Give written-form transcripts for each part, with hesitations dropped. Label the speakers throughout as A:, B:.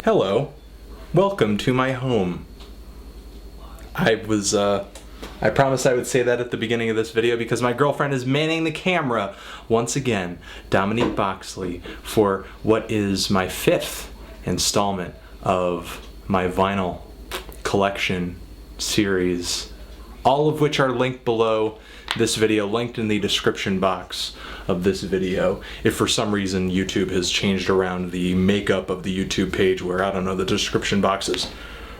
A: Hello, welcome to my home. I promised I would say that at the beginning of this video because my girlfriend is manning the camera once again, Dominique Boxley, for what is my 5th installment of my vinyl collection series, all of which are linked below this video, linked in the description box of this video. If for some reason YouTube has changed around the makeup of the YouTube page where, I don't know, the description box is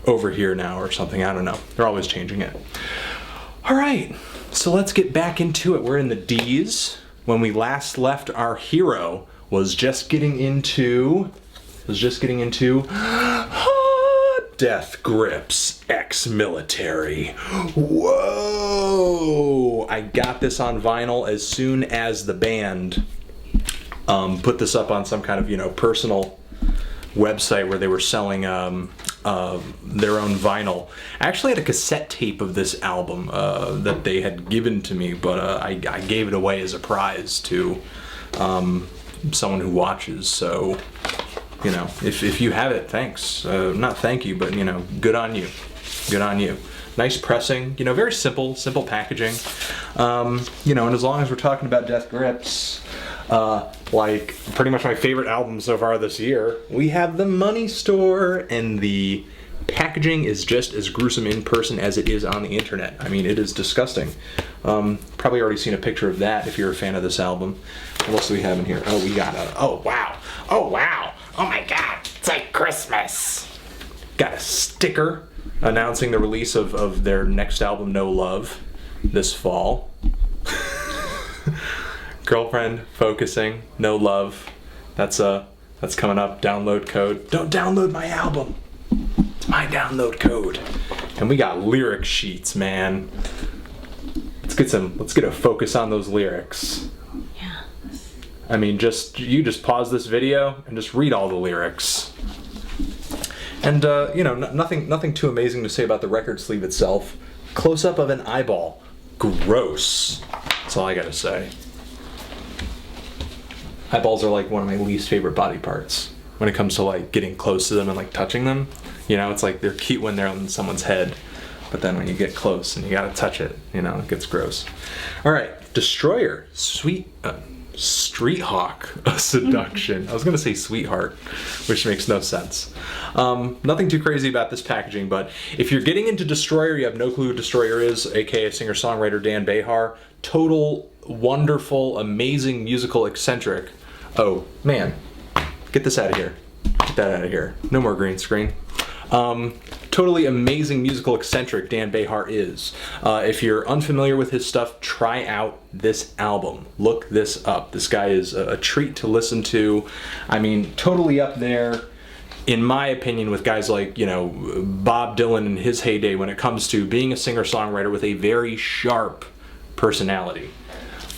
A: over here now or something, I don't know. They're always changing it. Alright, so let's get back into it. We're in the D's. When we last left, our hero was just getting into Death Grips ex-military. Whoa! I got this on vinyl as soon as the band put this up on some kind of, personal website where they were selling their own vinyl. I actually had a cassette tape of this album that they had given to me, but I gave it away as a prize to someone who watches, so if you have it, thanks. Not thank you, but good on you. Good on you. Nice pressing, very simple packaging. And as long as we're talking about Death Grips, like pretty much my favorite album so far this year, we have The Money Store, and the packaging is just as gruesome in person as it is on the internet. I mean, it is disgusting. Probably already seen a picture of that if you're a fan of this album. What else do we have in here? Oh, we got oh wow, oh my god, it's like Christmas. Got a sticker announcing the release of their next album, No Love, this fall. Girlfriend focusing, No Love. That's coming up. Download code. Don't download my album. It's my download code. And we got lyric sheets, man. Let's get a focus on those lyrics.
B: Yeah.
A: I mean, you just pause this video and just read all the lyrics. And nothing too amazing to say about the record sleeve itself. Close up of an eyeball. Gross. That's all I gotta say. Eyeballs are like one of my least favorite body parts when it comes to like getting close to them and like touching them. It's like they're cute when they're on someone's head, but then when you get close and you gotta touch it, it gets gross. All right, Destroyer, Street Hawk, a Seduction. I was gonna say Sweetheart, which makes no sense. Nothing too crazy about this packaging, but if you're getting into Destroyer, you have no clue who Destroyer is, aka singer-songwriter Dan Behar. Total, wonderful, amazing, musical eccentric. Oh man, get this out of here. Get that out of here. No more green screen. Totally amazing musical eccentric Dan Behar is. If you're unfamiliar with his stuff, try out this album. Look this up. This guy is a treat to listen to. I mean, totally up there, in my opinion, with guys like, Bob Dylan in his heyday when it comes to being a singer-songwriter with a very sharp personality.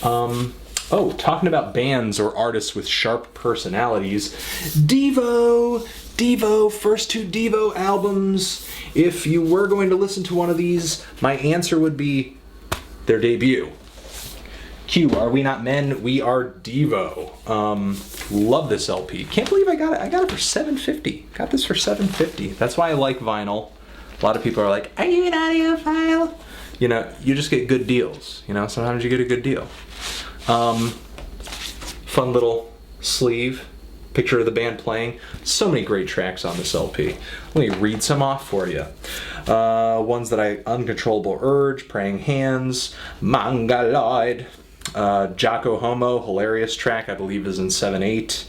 A: Talking about bands or artists with sharp personalities, Devo, first 2 Devo albums. If you were going to listen to one of these, my answer would be their debut. Q, Are We Not Men? We Are Devo. Love this LP. Can't believe I got it. I got it for $7.50. Got this for $7.50. That's why I like vinyl. A lot of people are like, are you an audiophile? You just get good deals. Sometimes you get a good deal. Fun little sleeve. Picture of the band playing. So many great tracks on this LP. Let me read some off for you. Ones that Uncontrollable Urge, Praying Hands, Mongoloid, Jocko Homo, hilarious track, I believe is in 7/8.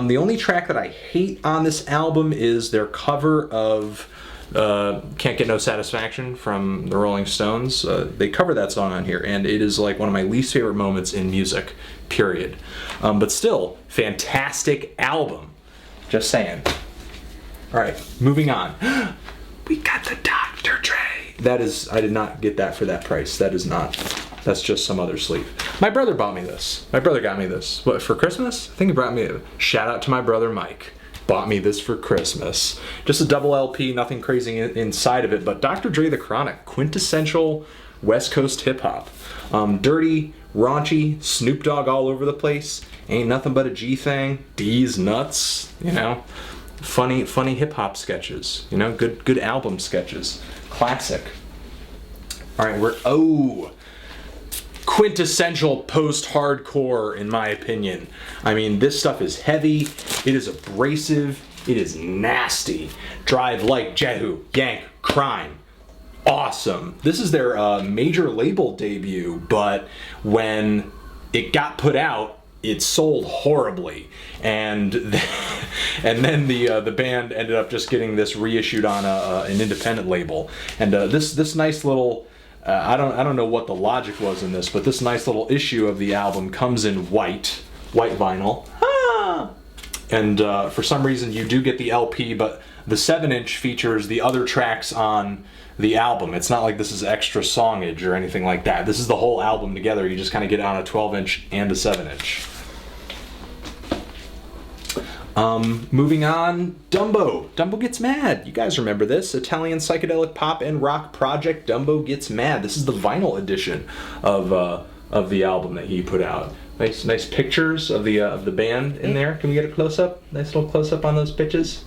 A: The only track that I hate on this album is their cover of Can't Get No Satisfaction from the Rolling Stones. They cover that song on here, and it is like one of my least favorite moments in music, period. But still, fantastic album. Just saying. Alright, moving on. We got the Dr. Dre. I did not get that for that price. That's just some other sleeve. My brother bought me this. My brother got me this. What, for Christmas? I think he brought me shout out to my brother Mike. Bought me this for Christmas. Just a double LP, nothing crazy inside of it, but Dr. Dre The Chronic, quintessential West Coast hip hop. Dirty, raunchy, Snoop Dogg all over the place. Ain't nothing but a G thing. D's nuts, funny hip hop sketches. You know, good album sketches. Classic. All right, quintessential post-hardcore in my opinion. I mean, this stuff is heavy, it is abrasive, it is nasty. Drive Like Jehu, Yank, Crime. Awesome. This is their major label debut, but when it got put out, it sold horribly, and then the band ended up just getting this reissued on an independent label. And this nice little I don't know what the logic was in this, but this nice little issue of the album comes in white vinyl. And for some reason you do get the LP, but the 7-inch features the other tracks on the album. It's not like this is extra songage or anything like that. This is the whole album together. You just kind of get it on a 12-inch and a 7-inch. Moving on, Dumbo Gets Mad. You guys remember this? Italian psychedelic pop and rock project Dumbo Gets Mad. This is the vinyl edition of the album that he put out. Nice pictures of the band in there. Can we get a close up? Nice little close up on those pictures.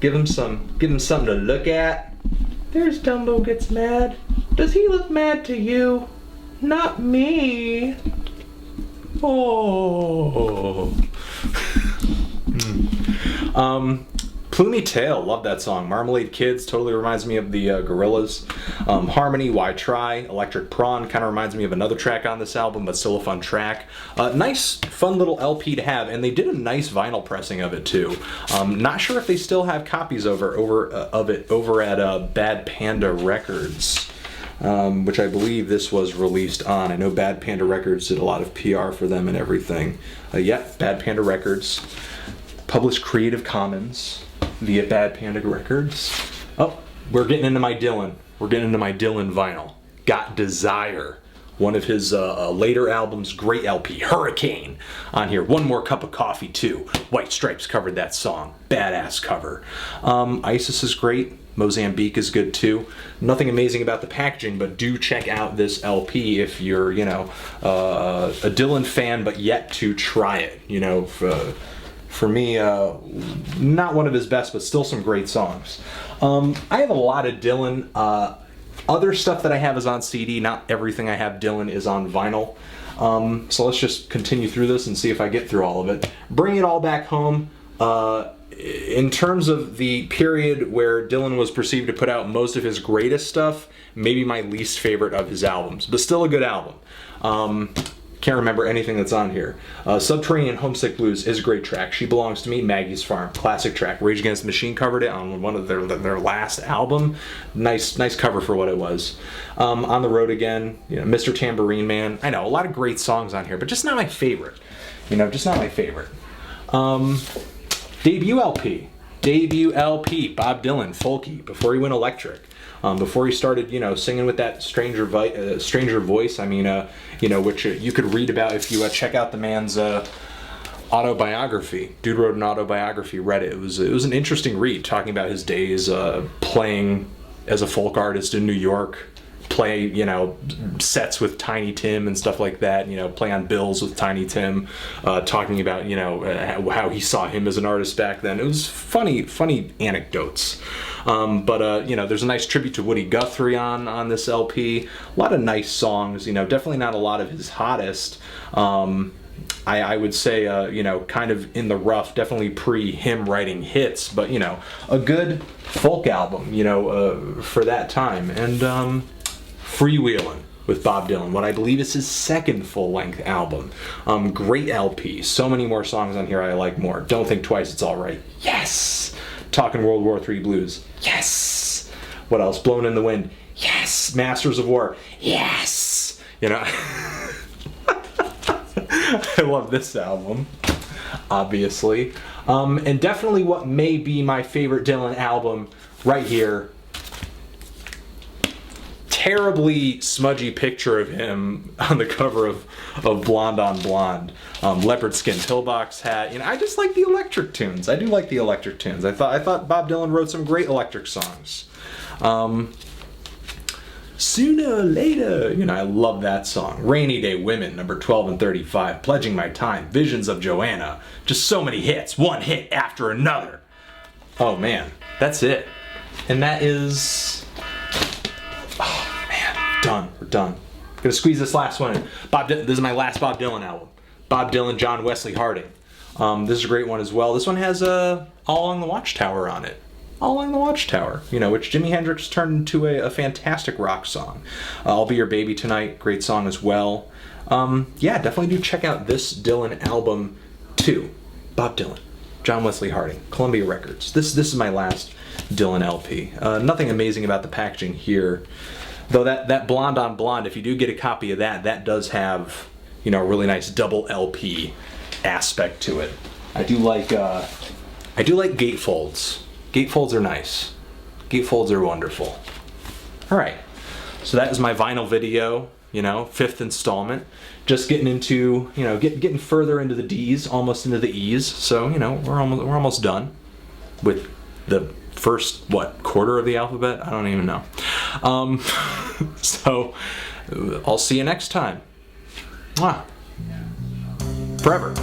A: Give him something to look at. There's Dumbo Gets Mad. Does he look mad to you? Not me. Oh. Plumie Tail, love that song. Marmalade Kids totally reminds me of the Gorillaz. Harmony, Why Try, Electric Prawn kind of reminds me of another track on this album, but still a fun track. Nice, fun little LP to have, and they did a nice vinyl pressing of it too. Not sure if they still have copies of it over at Bad Panda Records, which I believe this was released on. I know Bad Panda Records did a lot of PR for them and everything. Bad Panda Records. Published Creative Commons via Bad Panda Records. Oh, we're getting into my Dylan. We're getting into my Dylan vinyl. Got Desire, one of his later albums, great LP. Hurricane on here. One More Cup of Coffee too. White Stripes covered that song. Badass cover. Isis is great. Mozambique is good too. Nothing amazing about the packaging, but do check out this LP if you're, a Dylan fan, but yet to try it. For me, not one of his best, but still some great songs. I have a lot of Dylan. Other stuff that I have is on CD. Not everything I have Dylan is on vinyl. So let's just continue through this and see if I get through all of it. Bring it all back home. In terms of the period where Dylan was perceived to put out most of his greatest stuff, maybe my least favorite of his albums, but still a good album. Can't remember anything that's on here. Subterranean Homesick Blues is a great track. She Belongs to Me, Maggie's Farm, classic track. Rage Against the Machine covered it on one of their last album. Nice cover for what it was. On the Road Again, Mr. Tambourine Man. I know, a lot of great songs on here, but just not my favorite. Just not my favorite. Debut LP, Bob Dylan, folky, before he went electric. Before he started, singing with that stranger voice. I mean, which you could read about if you check out the man's autobiography. Dude wrote an autobiography. Read it. It was an interesting read, talking about his days playing as a folk artist in New York. Play, sets with Tiny Tim and stuff like that. Play on bills with Tiny Tim. Talking about, how he saw him as an artist back then. It was funny anecdotes. But there's a nice tribute to Woody Guthrie on this LP. A lot of nice songs. Definitely not a lot of his hottest. I would say, kind of in the rough, definitely pre him writing hits, but a good folk album, for that time. And Freewheelin' with Bob Dylan, what I believe is his second full-length album. Great LP. So many more songs on here I like more. Don't Think Twice, It's Alright. Yes! Talking World War III Blues. Yes! What else? Blown in the Wind. Yes! Masters of War. Yes! I love this album, obviously. And definitely what may be my favorite Dylan album right here. Terribly smudgy picture of him on the cover of Blonde on Blonde. Leopard skin pillbox hat. I just like the electric tunes. I do like the electric tunes. I thought Bob Dylan wrote some great electric songs. Sooner or Later, I love that song. Rainy Day Women, number 12 and 35. Pledging My Time, Visions of Joanna. Just so many hits, one hit after another. Oh man, that's it. And that is, oh man, done. We're done. Gonna squeeze this last one in. This is my last Bob Dylan album. Bob Dylan, John Wesley Harding. This is a great one as well. This one has All Along the Watchtower on it. All Along the Watchtower, you know, which Jimi Hendrix turned into a fantastic rock song. I'll Be Your Baby Tonight, great song as well. Yeah, definitely do check out this Dylan album too. Bob Dylan, John Wesley Harding, Columbia Records. This is my last Dylan LP. Nothing amazing about the packaging here. Though that blonde on blonde, if you do get a copy of that, that does have, you know, a really nice double LP aspect to it. I do like gatefolds. Gatefolds are nice. Gatefolds are wonderful. All right, so that is my vinyl video. You know, 5th installment. Just getting into, you know, getting further into the D's, almost into the E's. So you know, we're almost done with the first quarter of the alphabet. I don't even know. So I'll see you next time. Mwah. Forever.